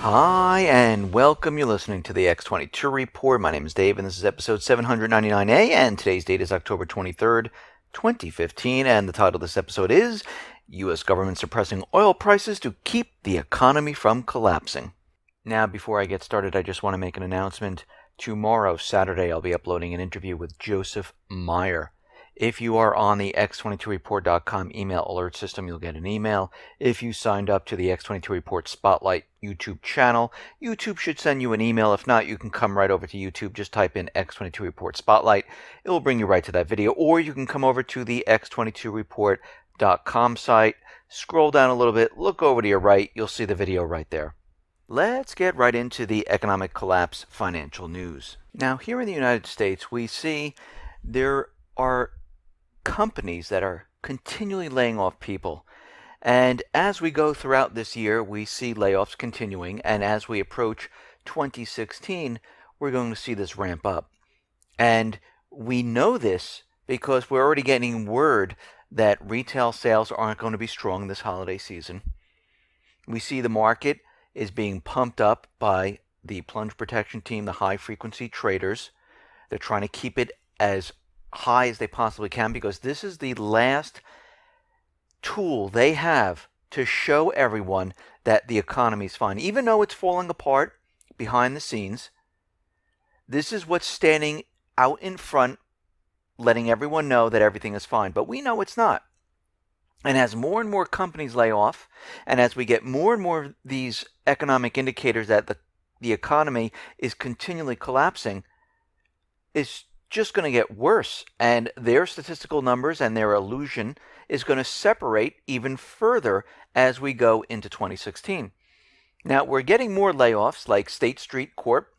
Hi, and welcome. You're listening to the X22 Report. My name is Dave, and this is episode 799A, and today's date is October 23rd, 2015, and the title of this episode is U.S. Government Suppressing Oil Prices to Keep the Economy from Collapsing. Now, before I get started, I just want to make an announcement. Tomorrow, Saturday, I'll be uploading an interview with Joseph Meyer. If you are on the X22Report.com email alert system, you'll get an email. If you signed up to the X22 Report Spotlight YouTube channel, YouTube should send you an email. If not, you can come right over to YouTube. Just type in X22 Report Spotlight. It will bring you right to that video. Or you can come over to the X22Report.com site, scroll down a little bit, look over to your right. You'll see the video right there. Let's get right into the economic collapse financial news. Now, here in the United States, we see there are companies that are continually laying off people. And as we go throughout this year, we see layoffs continuing. And as we approach 2016, we're going to see this ramp up. And we know this because we're already getting word that retail sales aren't going to be strong this holiday season. We see the market is being pumped up by the plunge protection team, the high frequency traders. They're trying to keep it as high as they possibly can because this is the last tool they have to show everyone that the economy is fine. Even though it's falling apart behind the scenes, this is what's standing out in front, letting everyone know that everything is fine. But we know it's not. And as more and more companies lay off, and as we get more and more of these economic indicators that the economy is continually collapsing, it's just going to get worse, and their statistical numbers and their illusion is going to separate even further as we go into 2016. Now, we're getting more layoffs like State Street Corp,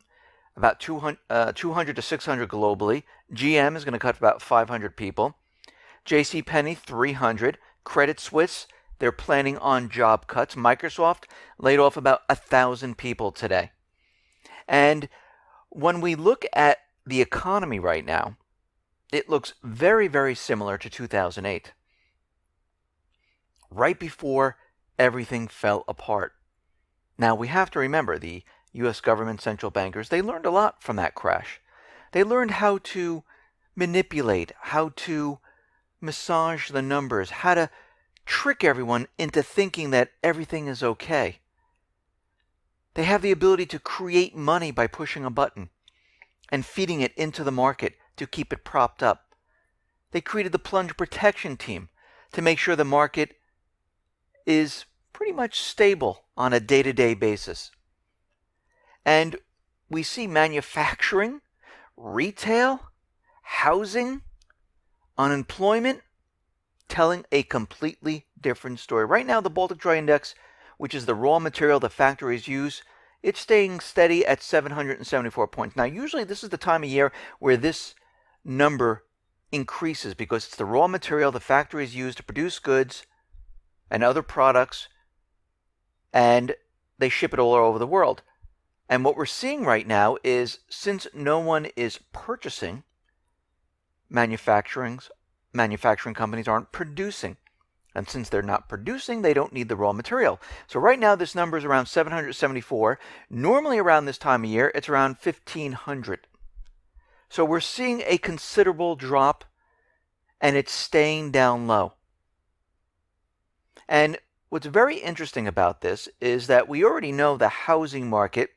about 200 to 600 globally. GM is going to cut about 500 people. JCPenney, 300. Credit Suisse, they're planning on job cuts. Microsoft laid off about 1,000 people today. And when we look at the economy right now, it looks very, very similar to 2008, right before everything fell apart. Now, we have to remember the U.S. government central bankers, they learned a lot from that crash. They learned how to manipulate, how to massage the numbers, how to trick everyone into thinking that everything is okay. They have the ability to create money by pushing a button and feeding it into the market to keep it propped up. They created the plunge protection team to make sure the market is pretty much stable on a day-to-day basis. And we see manufacturing, retail, housing, unemployment telling a completely different story. Right now, the Baltic Dry Index, which is the raw material the factories use, it's staying steady at 774 points. Now, usually this is the time of year where this number increases because it's the raw material the factories use to produce goods and other products, and they ship it all over the world. And what we're seeing right now is, since no one is purchasing, manufacturing companies aren't producing. And since they're not producing, they don't need the raw material. So right now, this number is around 774. Normally around this time of year, it's around 1,500. So we're seeing a considerable drop, and it's staying down low. And what's very interesting about this is that we already know the housing market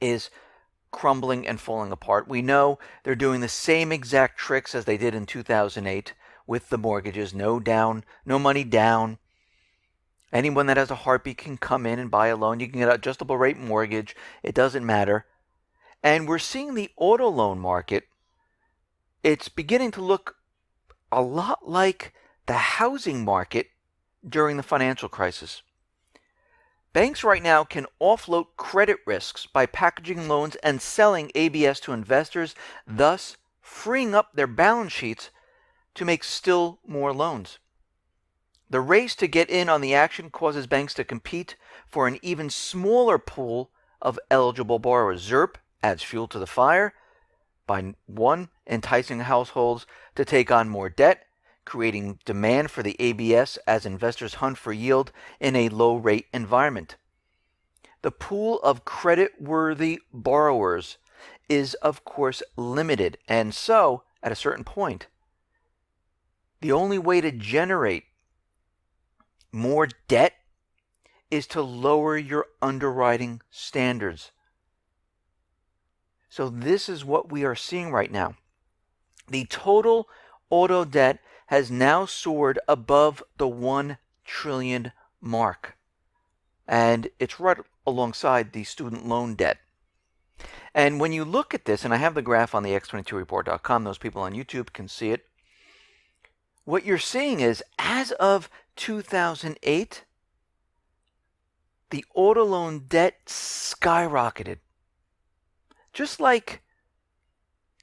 is crumbling and falling apart. We know they're doing the same exact tricks as they did in 2008 with the mortgages. No money down. Anyone that has a heartbeat can come in and buy a loan. You can get an adjustable rate mortgage. It doesn't matter. And we're seeing the auto loan market. It's beginning to look a lot like the housing market during the financial crisis. Banks right now can offload credit risks by packaging loans and selling ABS to investors, thus freeing up their balance sheets to make still more loans. The race to get in on the action causes banks to compete for an even smaller pool of eligible borrowers. ZIRP adds fuel to the fire by, one, enticing households to take on more debt, creating demand for the ABS as investors hunt for yield in a low-rate environment. the pool of credit-worthy borrowers is, of course, limited. And so, at a certain point, the only way to generate more debt is to lower your underwriting standards. So this is what we are seeing right now. The total auto debt has now soared above the 1 trillion mark. And it's right alongside the student loan debt. And when you look at this, and I have the graph on the X22Report.com, those people on YouTube can see it. What you're seeing is, as of 2008, the auto loan debt skyrocketed. Just like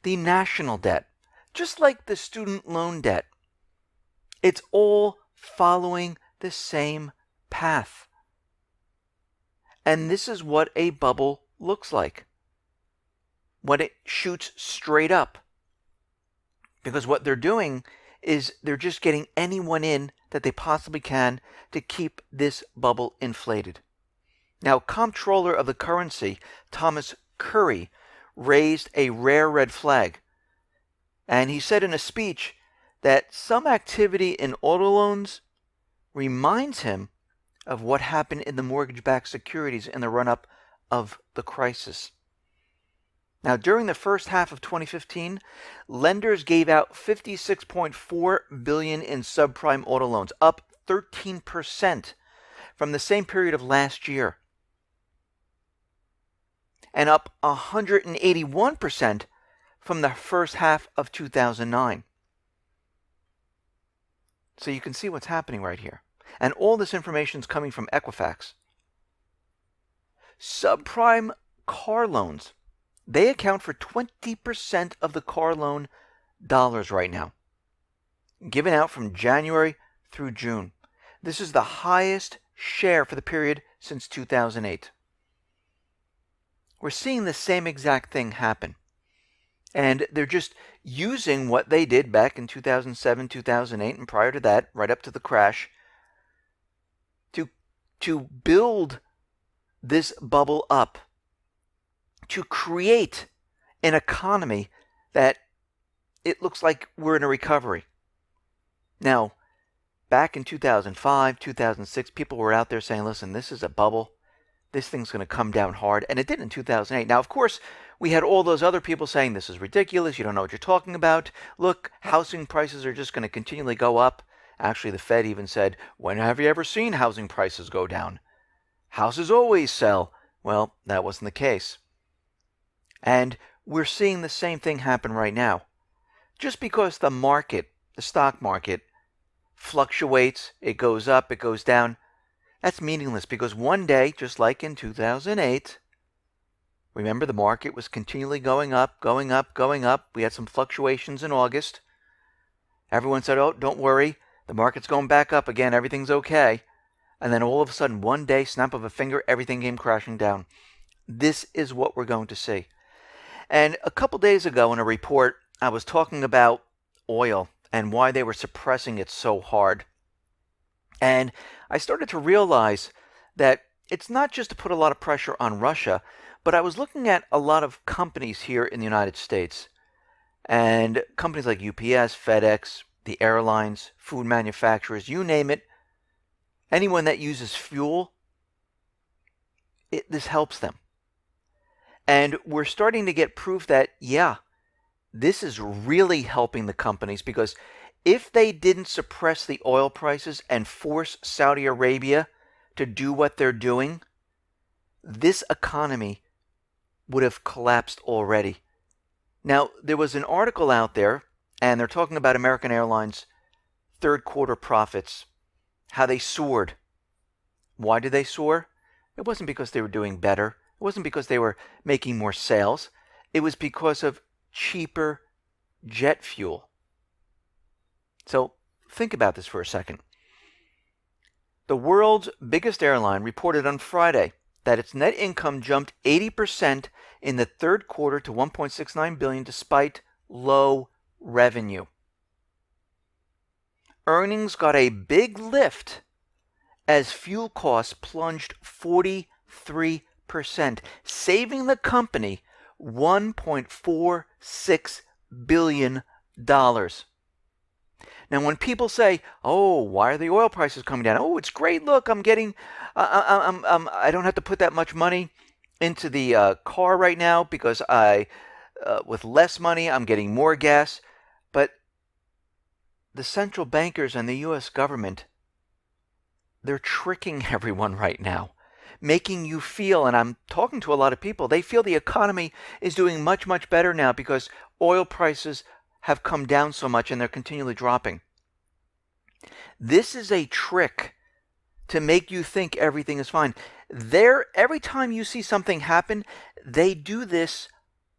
the national debt, just like the student loan debt. It's all following the same path. And this is what a bubble looks like when it shoots straight up. Because what they're doing is they're just getting anyone in that they possibly can to keep this bubble inflated. Now, Comptroller of the Currency, Thomas Curry, raised a rare red flag. And he said in a speech that some activity in auto loans reminds him of what happened in the mortgage-backed securities in the run-up of the crisis. Now, during the first half of 2015, lenders gave out $56.4 billion in subprime auto loans, up 13% from the same period of last year, and up 181% from the first half of 2009. So you can see what's happening right here. And all this information is coming from Equifax. Subprime car loans, they account for 20% of the car loan dollars right now, given out from January through June. This is the highest share for the period since 2008. We're seeing the same exact thing happen. And they're just using what they did back in 2007, 2008, and prior to that, right up to the crash, to build this bubble up, to create an economy that it looks like we're in a recovery. Now, back in 2005, 2006, people were out there saying, listen, this is a bubble. This thing's going to come down hard. And it did in 2008. Now, of course, we had all those other people saying, this is ridiculous. You don't know what you're talking about. Look, housing prices are just going to continually go up. Actually, the Fed even said, when have you ever seen housing prices go down? Houses always sell. Well, that wasn't the case. And we're seeing the same thing happen right now. Just because the market, the stock market, fluctuates, it goes up, it goes down, that's meaningless, because one day, just like in 2008, remember the market was continually going up, going up, going up. We had some fluctuations in August. Everyone said, oh, don't worry, the market's going back up again, everything's okay. And then all of a sudden, one day, snap of a finger, everything came crashing down. This is what we're going to see. And a couple days ago in a report, I was talking about oil and why they were suppressing it so hard. And I started to realize that it's not just to put a lot of pressure on Russia, but I was looking at a lot of companies here in the United States. And companies like UPS, FedEx, the airlines, food manufacturers, you name it, anyone that uses fuel, this helps them. And we're starting to get proof that, yeah, this is really helping the companies, because if they didn't suppress the oil prices and force Saudi Arabia to do what they're doing, this economy would have collapsed already. Now, there was an article out there, and they're talking about American Airlines' third quarter profits, how they soared. Why did they soar? It wasn't because they were doing better. It wasn't because they were making more sales. It was because of cheaper jet fuel. So think about this for a second. The world's biggest airline reported on Friday that its net income jumped 80% in the third quarter to $1.69 billion despite low revenue. Earnings got a big lift as fuel costs plunged 45% 3%, saving the company $1.46 billion. Now, when people say, "Oh, why are the oil prices coming down?" "Oh, it's great. Look, I'm getting, I don't have to put that much money into the car right now because with less money, I'm getting more gas." But the central bankers and the U.S. government, they're tricking everyone right now, making you feel, and I'm talking to a lot of people, they feel the economy is doing much, much better now because oil prices have come down so much and they're continually dropping. This is a trick to make you think everything is fine. Every time you see something happen, they do this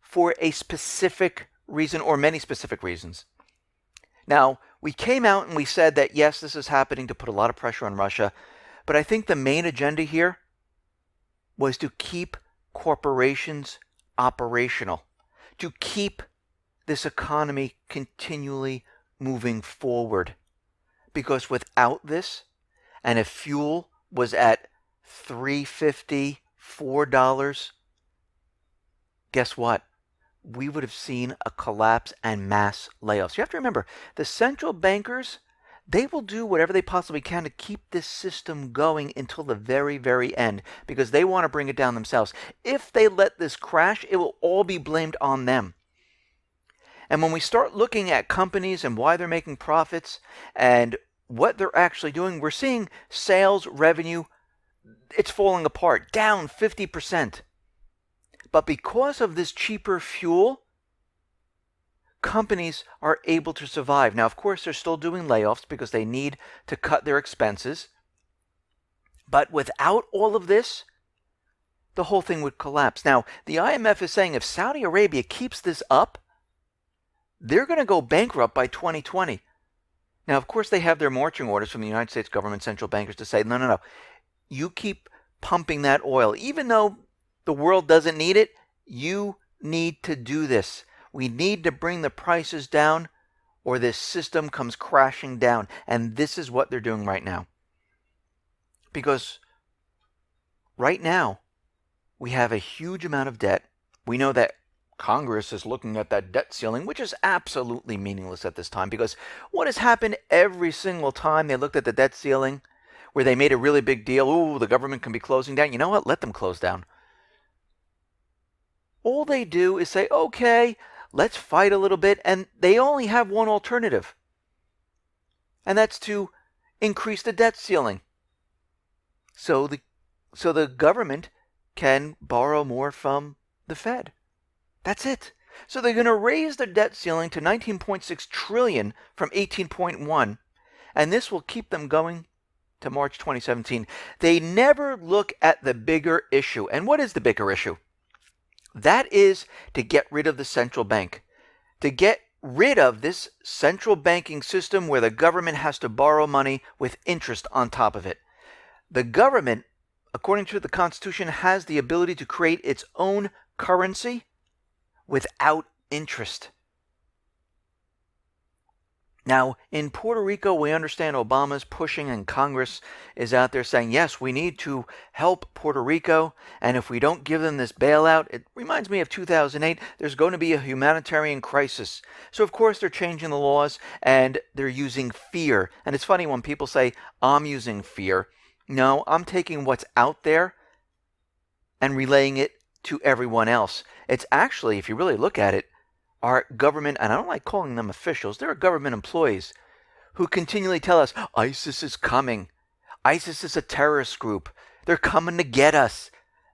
for a specific reason or many specific reasons. Now, we came out and we said that, yes, this is happening to put a lot of pressure on Russia, but I think the main agenda here was to keep corporations operational, to keep this economy continually moving forward. Because without this, and if fuel was at $3.50, $4, guess what? We would have seen a collapse and mass layoffs. You have to remember, the central bankers, they will do whatever they possibly can to keep this system going until the very, very end because they want to bring it down themselves. If they let this crash, it will all be blamed on them. And when we start looking at companies and why they're making profits and what they're actually doing, we're seeing sales revenue, it's falling apart, down 50%. But because of this cheaper fuel, companies are able to survive. Now, of course, they're still doing layoffs because they need to cut their expenses. But without all of this, the whole thing would collapse. Now, the IMF is saying if Saudi Arabia keeps this up, they're going to go bankrupt by 2020. Now, of course, they have their marching orders from the United States government central bankers to say, no. You keep pumping that oil. Even though the world doesn't need it, you need to do this. We need to bring the prices down or this system comes crashing down. And this is what they're doing right now. Because right now, we have a huge amount of debt. We know that Congress is looking at that debt ceiling, which is absolutely meaningless at this time because what has happened every single time they looked at the debt ceiling where they made a really big deal, ooh, the government can be closing down. You know what? Let them close down. All they do is say, okay, let's fight a little bit, and they only have one alternative, and that's to increase the debt ceiling. So the government can borrow more from the Fed. That's it. So they're going to raise the debt ceiling to 19.6 trillion from 18.1, and this will keep them going to March 2017. They never look at the bigger issue. And what is the bigger issue? That is to get rid of the central bank, to get rid of this central banking system where the government has to borrow money with interest on top of it. The government, according to the Constitution, has the ability to create its own currency without interest. Now, in Puerto Rico, we understand Obama's pushing and Congress is out there saying, yes, we need to help Puerto Rico. And if we don't give them this bailout, it reminds me of 2008, there's going to be a humanitarian crisis. So, of course, they're changing the laws and they're using fear. And it's funny when people say, I'm using fear. No, I'm taking what's out there and relaying it to everyone else. It's actually, if you really look at it, our government, and I don't like calling them officials, they're government employees who continually tell us, ISIS is coming. ISIS is a terrorist group. They're coming to get us.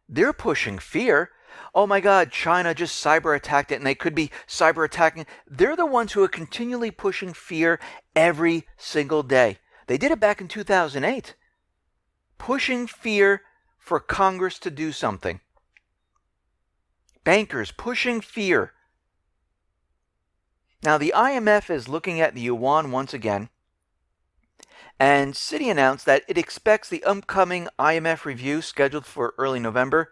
They're pushing fear. Oh my God, China just cyber attacked it and they could be cyber attacking. They're the ones who are continually pushing fear every single day. They did it back in 2008. Pushing fear for Congress to do something. Bankers pushing fear. Now, the IMF is looking at the yuan once again, and Citi announced that it expects the upcoming IMF review, scheduled for early November,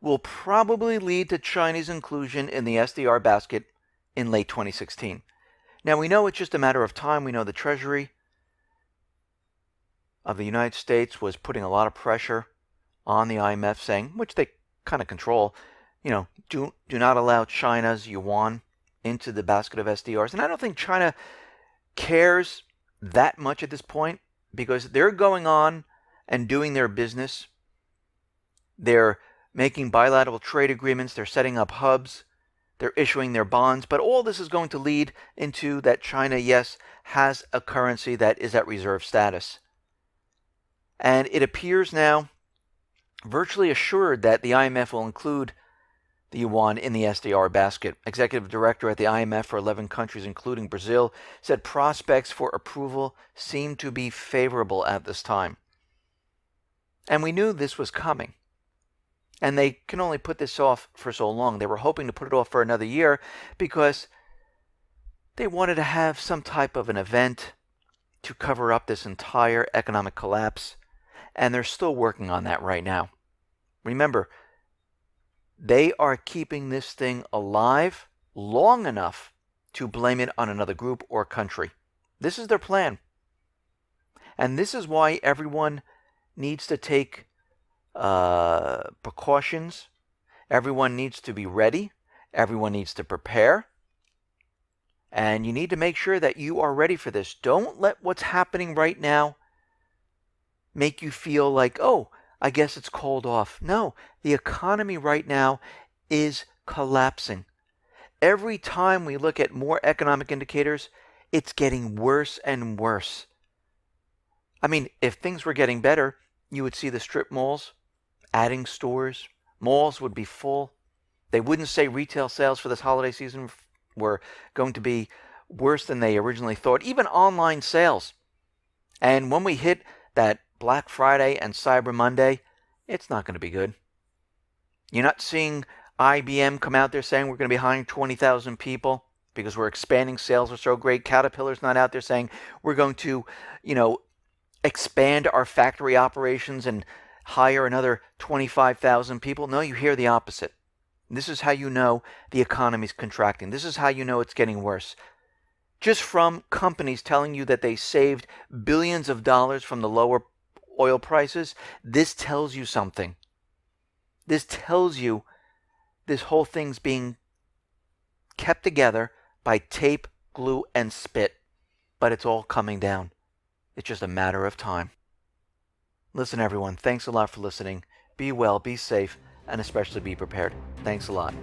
will probably lead to Chinese inclusion in the SDR basket in late 2016. Now, we know it's just a matter of time. We know the Treasury of the United States was putting a lot of pressure on the IMF saying, which they kind of control, do not allow China's yuan into the basket of SDRs. And I don't think China cares that much at this point because they're going on and doing their business. They're making bilateral trade agreements. They're setting up hubs. They're issuing their bonds. But all this is going to lead into that China, yes, has a currency that is at reserve status. And it appears now virtually assured that the IMF will include the yuan in the SDR basket. Executive Director at the IMF for 11 countries, including Brazil, said prospects for approval seem to be favorable at this time. And we knew this was coming. And they can only put this off for so long. They were hoping to put it off for another year because they wanted to have some type of an event to cover up this entire economic collapse. And they're still working on that right now. Remember, they are keeping this thing alive long enough to blame it on another group or country. This is their plan. And this is why everyone needs to take precautions. Everyone needs to be ready. Everyone needs to prepare. And you need to make sure that you are ready for this. Don't let what's happening right now make you feel like, oh, I guess it's called off. No, the economy right now is collapsing. Every time we look at more economic indicators, it's getting worse and worse. I mean, if things were getting better, you would see the strip malls adding stores. Malls would be full. They wouldn't say retail sales for this holiday season were going to be worse than they originally thought. Even online sales. And when we hit that Black Friday and Cyber Monday, it's not going to be good. You're not seeing IBM come out there saying we're going to be hiring 20,000 people because we're expanding, sales are so great. Caterpillar's not out there saying we're going to, expand our factory operations and hire another 25,000 people. No, you hear the opposite. This is how you know the economy's contracting. This is how you know it's getting worse. Just from companies telling you that they saved billions of dollars from the lower oil prices, this tells you something. This tells you this whole thing's being kept together by tape, glue, and spit. But it's all coming down. It's just a matter of time. Listen, everyone, thanks a lot for listening. Be well, be safe, and especially be prepared. Thanks a lot.